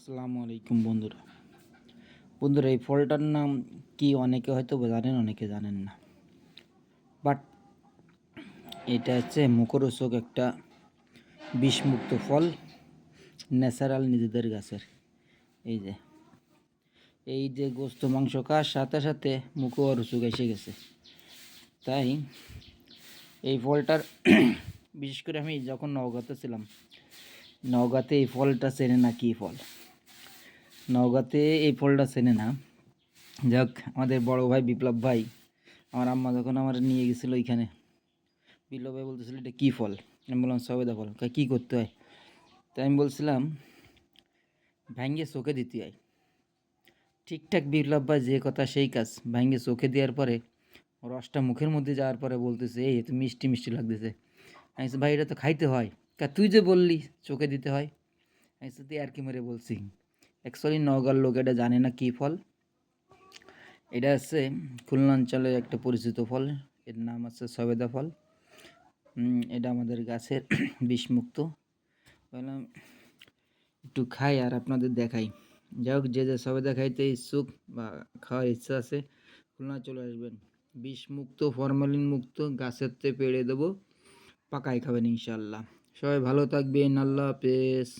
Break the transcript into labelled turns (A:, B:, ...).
A: আসসালামু আলাইকুম বন্ধুরা এই ফলটার নাম কি অনেকে হয়তো জানেন, অনেকে জানেন না। বাট এটা হচ্ছে মুখরোচক একটা বিষমুক্ত ফল, ন্যাচারাল নিজেদের গাছের। এই যে গোস্ত মাংস খাওয়ার সাথে সাথে মুখও রুচক এসে গেছে। তাই এই ফলটার বিশেষ করে আমি যখন নওগাঁতে ছিলাম, নওগাঁতে এই ফলটা চেনে না। কি ফল? নওগাঁতে এই ফলটা চেনে না। যাক, আমাদের বড় ভাই বিপ্লব ভাই, আমার আম্মা যখন আমার নিয়ে গেছিলো ওইখানে, বিপ্লব ভাই বলতেছিল এটা কী ফল। আমি বললাম সবেদা ফল। কী করতে হয়? তাই আমি বলছিলাম ভাঙ্গে চোখে দিতে হয়। ঠিকঠাক বিপ্লব ভাই যে কথা সেই কাজ। ভাঙ্গে চোখে দেওয়ার পরে রসটা মুখের মধ্যে যাওয়ার পরে বলতেছে এই তো মিষ্টি মিষ্টি লাগতেছে। আমি ভাই এটা তো খাইতে হয়। তুই যে বললি চোখে দিতে হয়। আমি তুই আর কি মেরে বলছি। অ্যাকচুয়ালি নওগাঁর লোক এটা জানে না কী ফল। এটা হচ্ছে খুলনা অঞ্চলের একটা পরিচিত ফল। এর নাম হচ্ছে সবেদা ফল। এটা আমাদের গাছের বিষমুক্ত। বললাম একটু খাই আর আপনাদের দেখাই। যাই হোক, যে সবেদা খাইতে ইচ্ছুক বা খাওয়ার ইচ্ছা আছে, খুলনা চলে আসবেন। বিষমুক্ত, ফরমালিন মুক্ত, গাছের থেকে পেড়ে দেবো, পাকাই খাবেন ইনশাল্লাহ। সবাই ভালো থাকবেন। আল্লাহ হাফেজ।